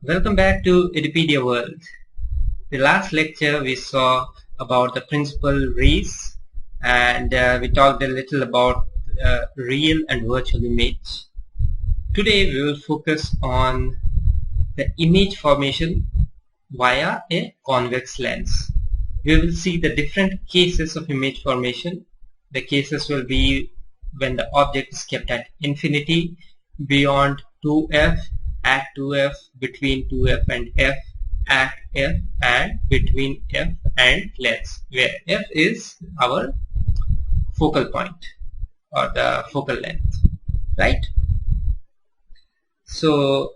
Welcome back to Edupedia world. The last lecture we saw about the principal rays and we talked a little about real and virtual image. Today we will focus on the image formation via a convex lens. We will see the different cases of image formation. The cases will be when the object is kept at infinity, beyond 2f, at 2f, between 2f and f, at f, and between f and lens, where f is our focal point or the focal length, right? So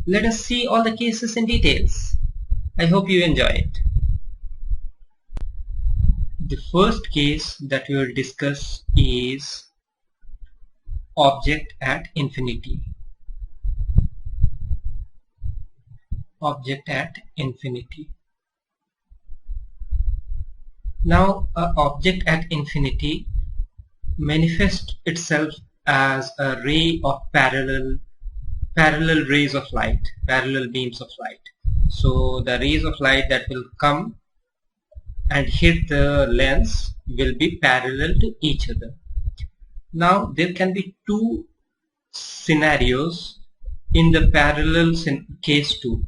let us see all the cases in details. I hope you enjoy it. The first case that we will discuss is object at infinity. Object at infinity. Now, an object at infinity manifests itself as a ray of parallel rays of light, parallel beams of light. So the rays of light that will come and hit the lens will be parallel to each other. Now there can be two scenarios in the parallel case 2.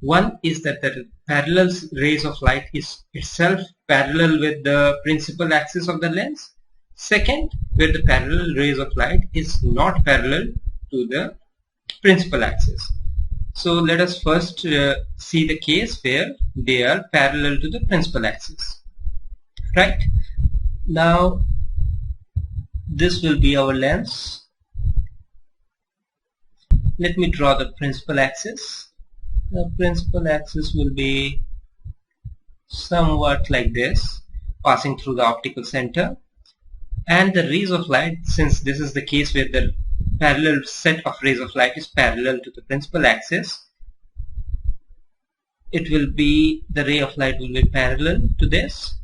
One is that the parallel rays of light is itself parallel with the principal axis of the lens. Second, where the parallel rays of light is not parallel to the principal axis. So let us first see the case where they are parallel to the principal axis. Right? Now this will be our lens. Let me draw the principal axis. The principal axis will be somewhat like this, passing through the optical center, and the rays of light, since this is the case where the parallel set of rays of light is parallel to the principal axis, it will be, the ray of light will be parallel to this,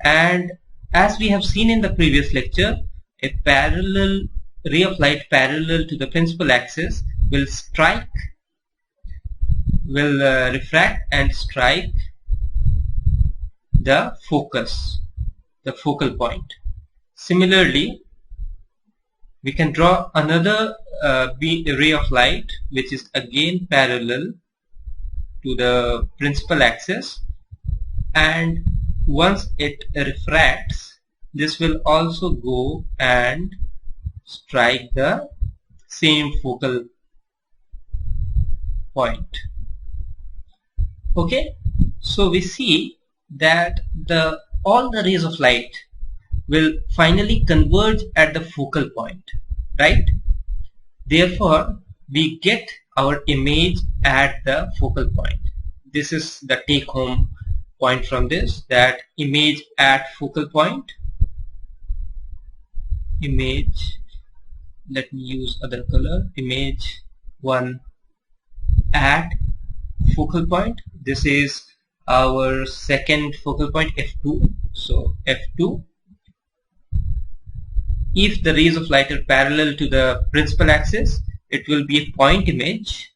and as we have seen in the previous lecture, a parallel ray of light parallel to the principal axis will refract and strike the focus, the focal point. Similarly, we can draw another ray of light which is again parallel to the principal axis, and once it refracts, this will also go and strike the same focal point. Okay, so we see that all the rays of light will finally converge at the focal point, right? Therefore, we get our image at the focal point. This is the take-home point from this, that image at focal point. Image, let me use other color, image 1 at focal point. This is our second focal point, f2. So f2, if the rays of light are parallel to the principal axis, it will be a point image,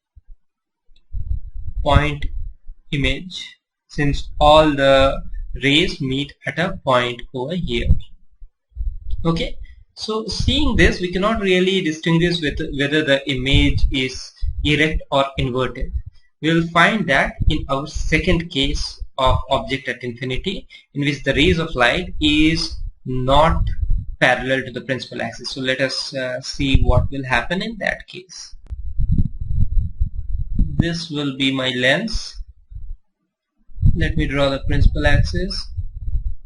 since all the rays meet at a point over here. Okay, so seeing this, we cannot really distinguish whether the image is erect or inverted. We will find that in our second case of object at infinity, in which the rays of light is not parallel to the principal axis. So let us see what will happen in that case. This will be my lens. Let me draw the principal axis,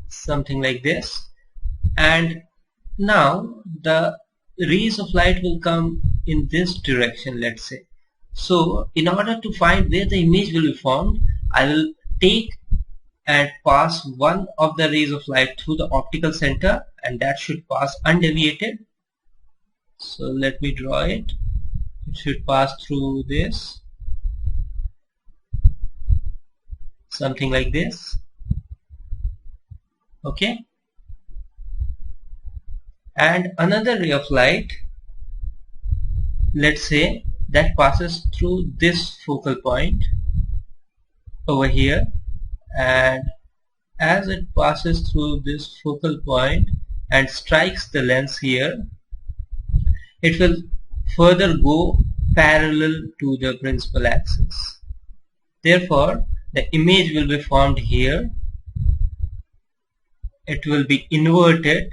something like this, and now the rays of light will come in this direction, let's say. So in order to find where the image will be formed, I will take and pass one of the rays of light through the optical center, and that should pass undeviated. So let me draw it. It should pass through this, something like this. Okay, and another ray of light, let's say that passes through this focal point over here, and as it passes through this focal point and strikes the lens here, it will further go parallel to the principal axis. Therefore, the image will be formed here. It will be inverted,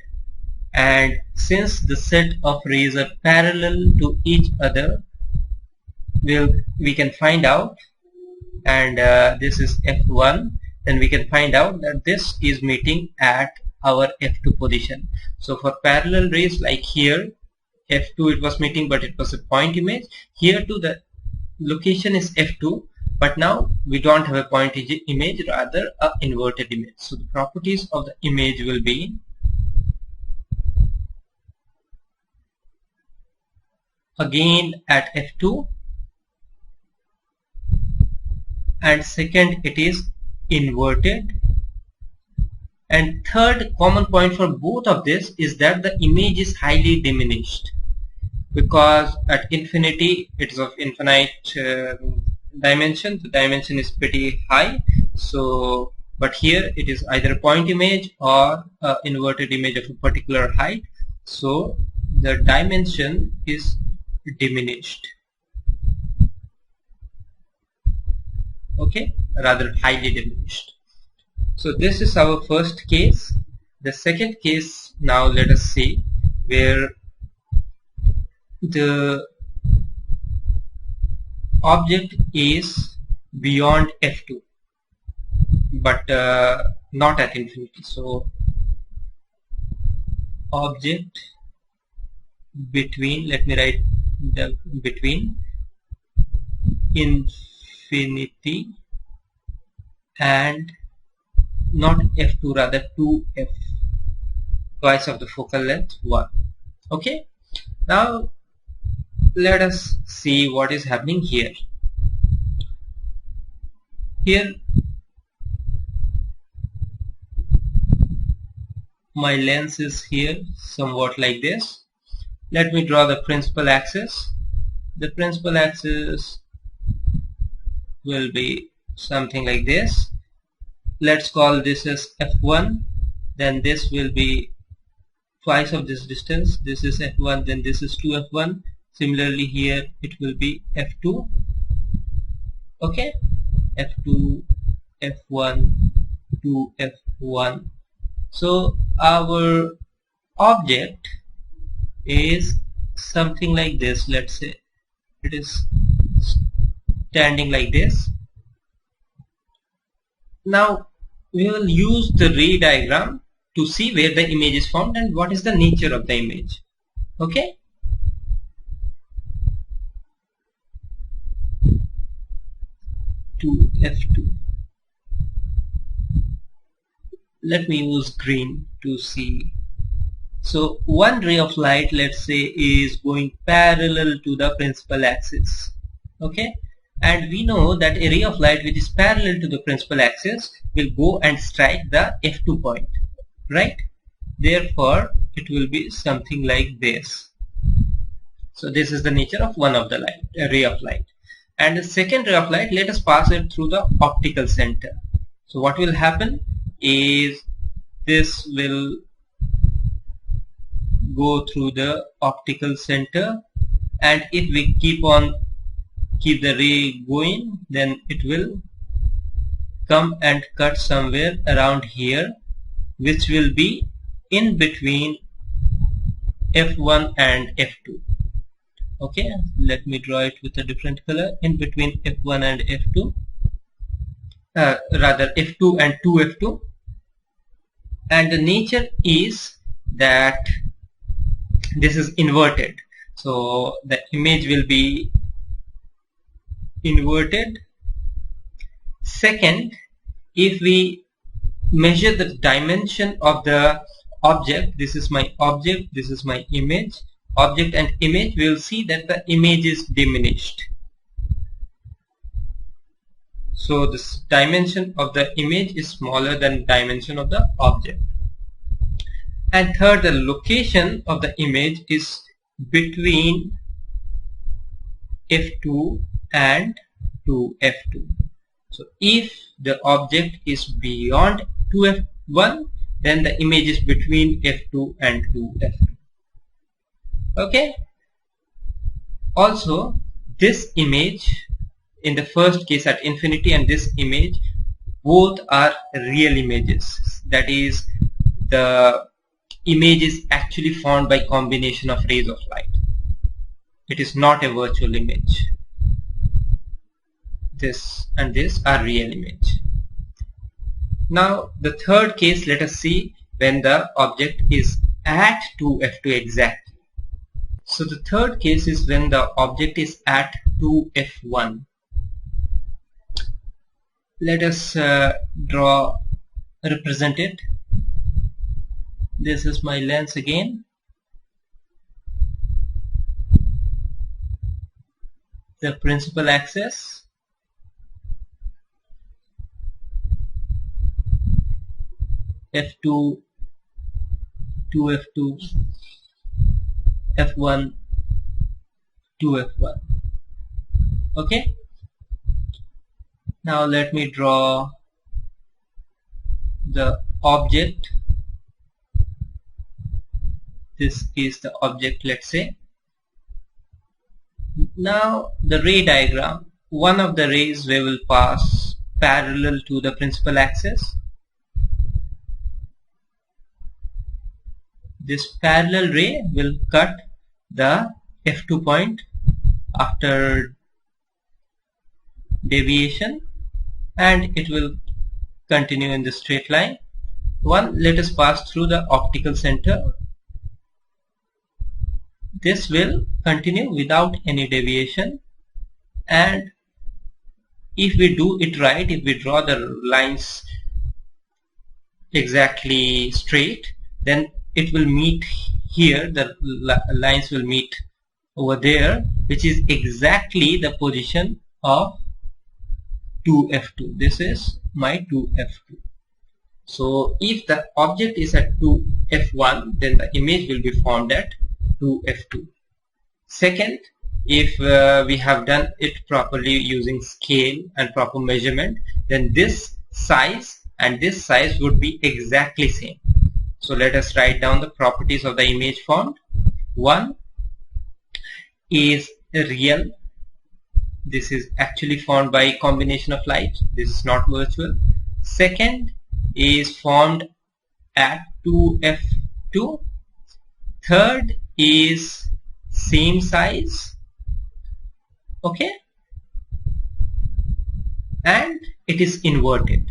and since the set of rays are parallel to each other, we can find out, and this is F1, then we can find out that this is meeting at our F2 position. So for parallel rays, like here F2 it was meeting, but it was a point image. Here too the location is F2, but now we don't have a point image, rather a inverted image. So the properties of the image will be, again at F2, and second it is inverted, and third common point for both of this is that the image is highly diminished, because at infinity it is of infinite dimension. The dimension is pretty high, so but here it is either a point image or inverted image of a particular height, so the dimension is diminished, okay, rather highly diminished. So this is our first case. The second case, now let us see, where the object is beyond F2 but not at infinity. So object between, let me write the between infinity and not F2, rather 2F, twice of the focal length 1. Okay, now let us see what is happening here. Here my lens is here somewhat like this. Let me draw the principal axis. The principal axis will be something like this. Let's call this as F1, then this will be twice of this distance. This is F1, then this is 2F1. Similarly here it will be F2, okay, F2, F1, 2F1. So our object is something like this. Let's say it is standing like this. Now we will use the ray diagram to see where the image is formed and what is the nature of the image. Okay, to F2. Let me use green to see. So one ray of light, let's say, is going parallel to the principal axis. Okay, and we know that a ray of light which is parallel to the principal axis will go and strike the F2 point, right? Therefore it will be something like this. So this is the nature of one of the light, a ray of light. And the second ray of light, let us pass it through the optical center. So what will happen is this will go through the optical center, and if we keep the ray going, then it will come and cut somewhere around here, which will be in between F1 and F2. Okay, let me draw it with a different color. In between F1 and F2, rather F2 and 2F2, and the nature is that this is inverted, so the image will be inverted. Second, if we measure the dimension of the object, this is my object, this is my image, object and image, we will see that the image is diminished. So this dimension of the image is smaller than dimension of the object. And third, the location of the image is between f2 and 2f2. So if the object is beyond 2f1, then the image is between f2 and 2f2. Okay. Also, this image in the first case at infinity and this image, both are real images. That is, the image is actually formed by combination of rays of light. It is not a virtual image. This and this are real image. Now the third case, let us see when the object is at 2f2 exactly. So the third case is when the object is at 2f1. Let us represent it. This is my lens again. The principal axis. F2, 2f2, f1, 2f1. Okay. Now let me draw the object. This is the object, let's say. Now the ray diagram. One of the rays we will pass parallel to the principal axis. This parallel ray will cut the f2 point after deviation, and it will continue in the straight line. Let us pass through the optical center. This will continue without any deviation, and if we do it right, if we draw the lines exactly straight, then it will meet here. The lines will meet over there, which is exactly the position of 2f2. This is my 2f2. So if the object is at 2f1, then the image will be formed at 2f2. Second, if we have done it properly using scale and proper measurement, then this size and this size would be exactly same. So let us write down the properties of the image formed. One is real. This is actually formed by a combination of light. This is not virtual. Second is formed at 2f2. Third is same size. Okay. And it is inverted.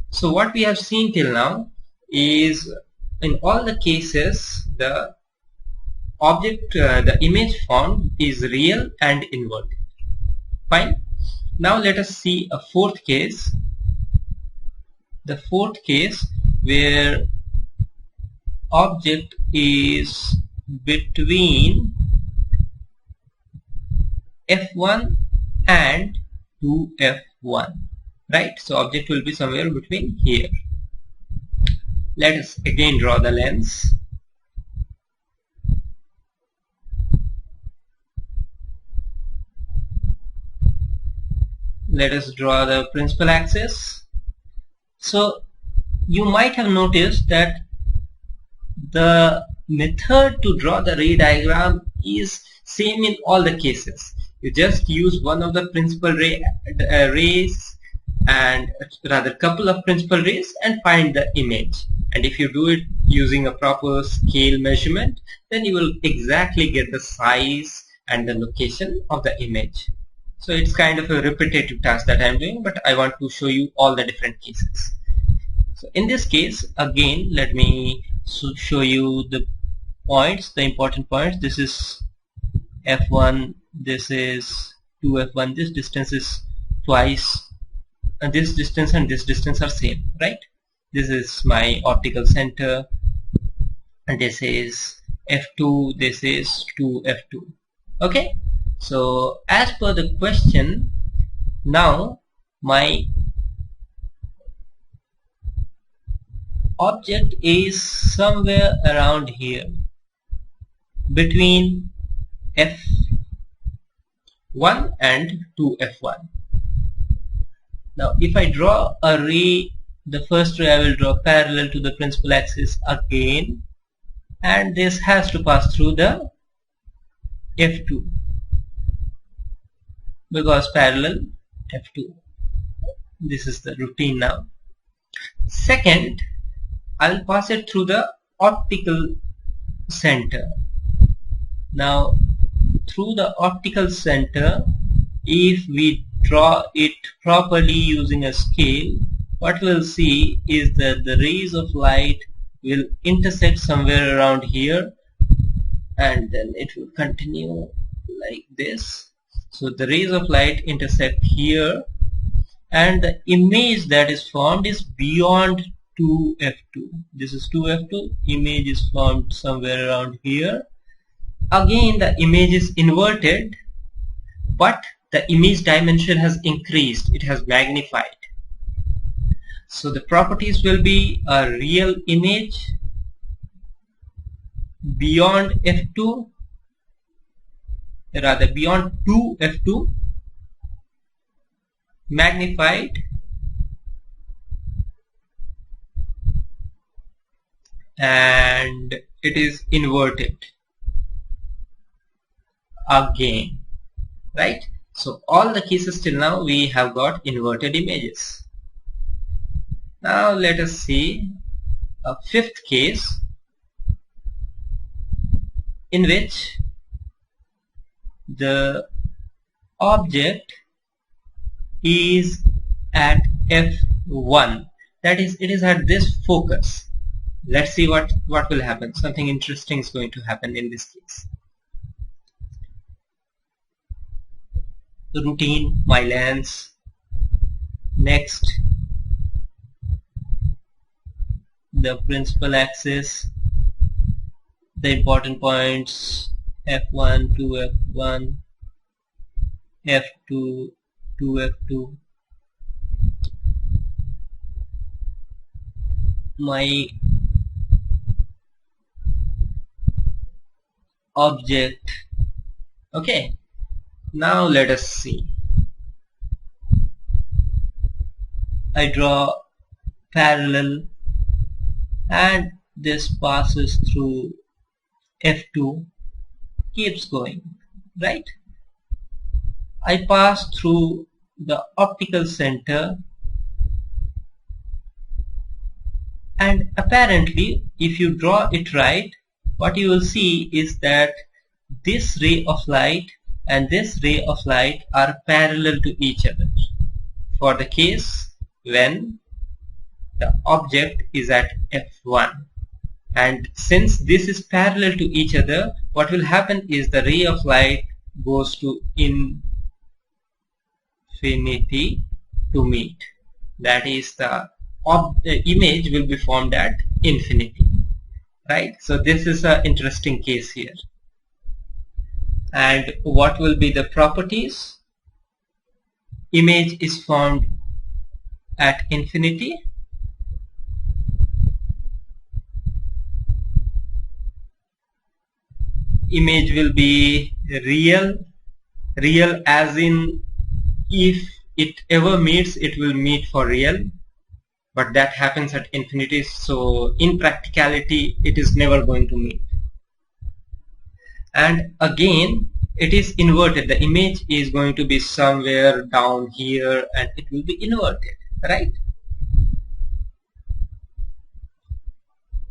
So what we have seen till now is, in all the cases, the object, the image formed is real and inverted. Fine. Now let us see a fourth case. The fourth case where object is between f1 and 2f1. Right? So object will be somewhere between here. Let us again draw the lens. Let us draw the principal axis. So you might have noticed that the method to draw the ray diagram is same in all the cases. You just use one of the principal rays, and rather couple of principal rays, and find the image. And if you do it using a proper scale measurement, then you will exactly get the size and the location of the image. So it's kind of a repetitive task that I'm doing, but I want to show you all the different cases. So in this case, again, let me show you the points, the important points. This is f1, this is 2f1, this distance is twice, and this distance are same, right? This is my optical center, and this is f2, this is 2f2. Okay, so as per the question, now my object is somewhere around here between f1 and 2f1. Now if I draw a ray, the first ray I will draw parallel to the principal axis again, and this has to pass through the f2 because parallel f2. This is the routine now. Second, I'll pass it through the optical center. Now through the optical center, if we draw it properly using a scale, what we'll see is that the rays of light will intersect somewhere around here, and then it will continue like this. So the rays of light intersect here, and the image that is formed is beyond 2f2. This is 2f2. Image is formed somewhere around here. Again the image is inverted, but the image dimension has increased. It has magnified. So the properties will be a real image beyond f2, rather beyond 2f2, magnified, and it is inverted again, right? So all the cases till now we have got inverted images. Now let us see a fifth case in which the object is at f1, that is, it is at this focus. Let's see what will happen. Something interesting is going to happen in this case. The routine, my lens, next the principal axis, the important points f1 to f1, f2 to f2, my object. Okay, now let us see. I draw parallel and this passes through f2, keeps going, right? I pass through the optical center, and apparently if you draw it right, what you will see is that this ray of light and this ray of light are parallel to each other for the case when the object is at f1. And since this is parallel to each other, what will happen is the ray of light goes to infinity to meet. That is, the image will be formed at infinity, right? So this is an interesting case here. And what will be the properties? Image is formed at infinity. Image will be real as in if it ever meets, it will meet for real, but that happens at infinity, so in practicality it is never going to meet. And again it is inverted. The image is going to be somewhere down here and it will be inverted, right?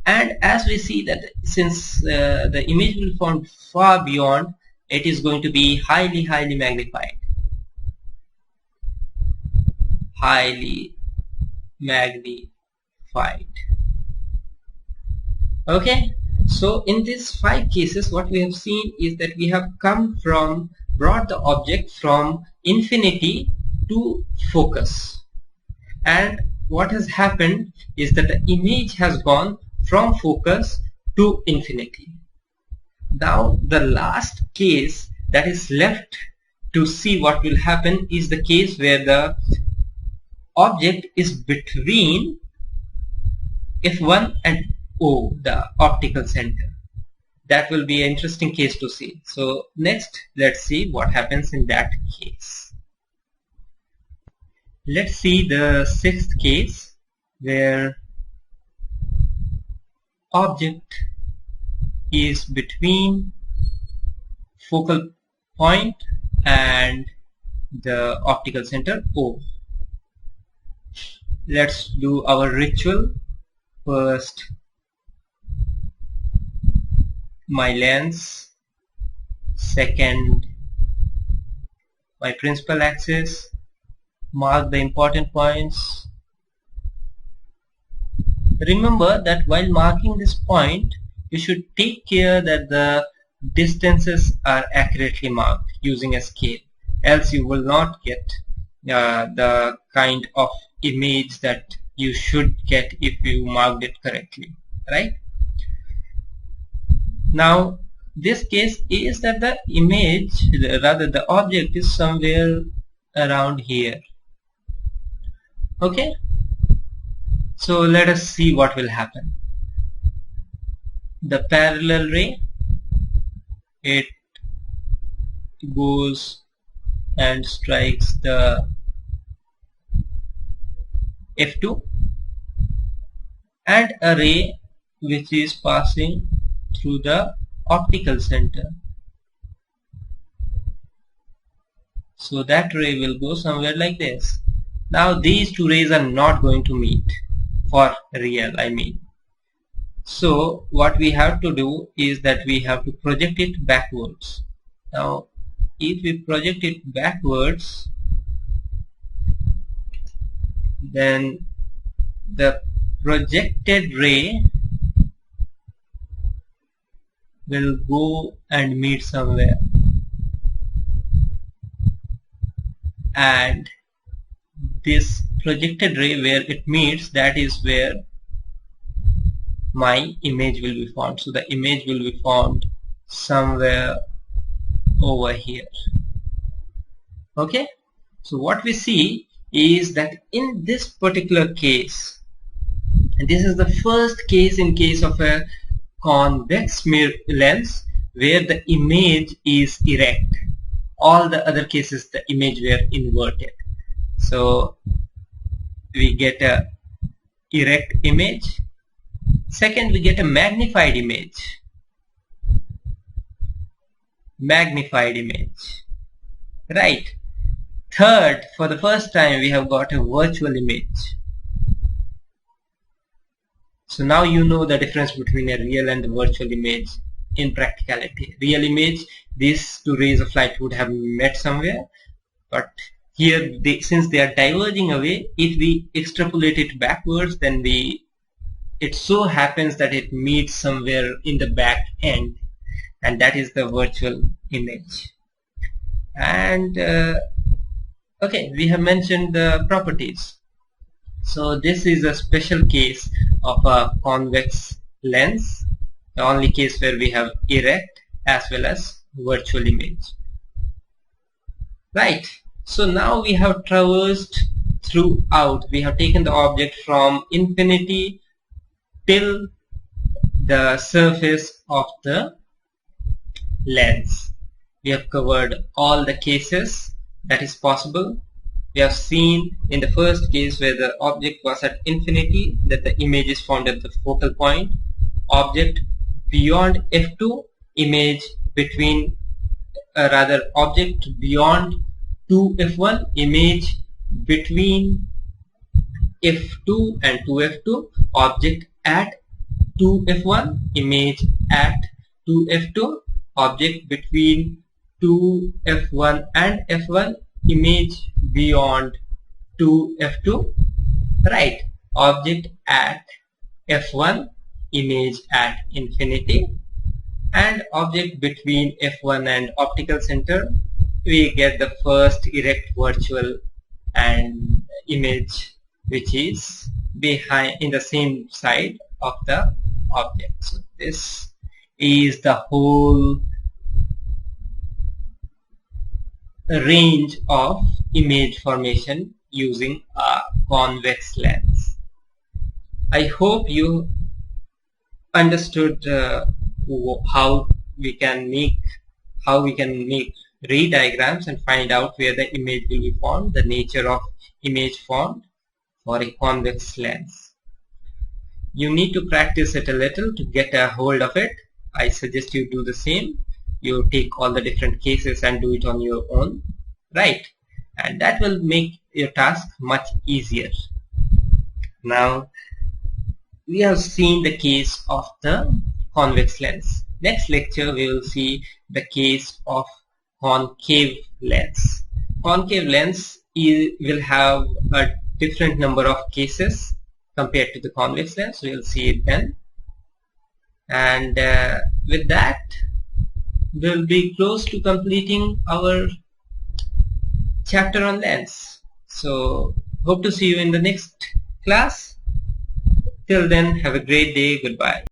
And as we see that since the image will form far beyond, it is going to be highly magnified. Highly magnified. Okay, so in these 5 cases what we have seen is that we have brought the object from infinity to focus, and what has happened is that the image has gone from focus to infinity. Now the last case that is left to see what will happen is the case where the object is between f1 and O, the optical center. that will be an interesting case to see. So next, let's see what happens in that case. Let's see the sixth case where object is between focal point and the optical center O. Let's do our ritual. First, my lens, second, my principal axis, mark the important points. Remember that while marking this point, you should take care that the distances are accurately marked using a scale, else you will not get the kind of image that you should get if you marked it correctly, right? Now this case is that the image, rather the object, is somewhere around here. Okay, so let us see what will happen. The parallel ray, it goes and strikes the F2, and a ray which is passing through the optical center. So that ray will go somewhere like this. Now these two rays are not going to meet for real, I mean. So what we have to do is that we have to project it backwards. Now if we project it backwards, then the projected ray will go and meet somewhere, and this projected ray where it meets, that is where my image will be found. So the image will be found somewhere over here. Okay, so what we see is that in this particular case, and this is the first case in case of a convex mirror lens where the image is erect. All the other cases the image were inverted. So we get a erect image. Second, we get a magnified image. Magnified image. Right. Third, for the first time we have got a virtual image. So now you know the difference between a real and a virtual image in practicality. Real image, these two rays of light would have met somewhere, but here since they are diverging away, if we extrapolate it backwards, then it so happens that it meets somewhere in the back end, and that is the virtual image. And okay, we have mentioned the properties. So this is a special case of a convex lens, the only case where we have erect as well as virtual image. Right, so now we have traversed throughout. We have taken the object from infinity till the surface of the lens. We have covered all the cases that is possible. We have seen in the first case where the object was at infinity that the image is found at the focal point. Object beyond F2, image between object beyond 2F1, image between F2 and 2F2, object at 2F1, image at 2F2, object between 2F1 and F1, image beyond 2F2, right? Object at F1, image at infinity, and object between F1 and optical center, we get the first erect virtual and image which is behind in the same side of the object. So this is the whole range of image formation using a convex lens. I hope you understood how we can make ray diagrams and find out where the image will be formed, the nature of image formed for a convex lens. You need to practice it a little to get a hold of it. I suggest you do the same. You take all the different cases and do it on your own, right? And that will make your task much easier. Now, we have seen the case of the convex lens. Next lecture we will see the case of concave lens. Concave lens will have a different number of cases compared to the convex lens. We will see it then. And with that, we will be close to completing our chapter on lens. So hope to see you in the next class. Till then, have a great day. Goodbye.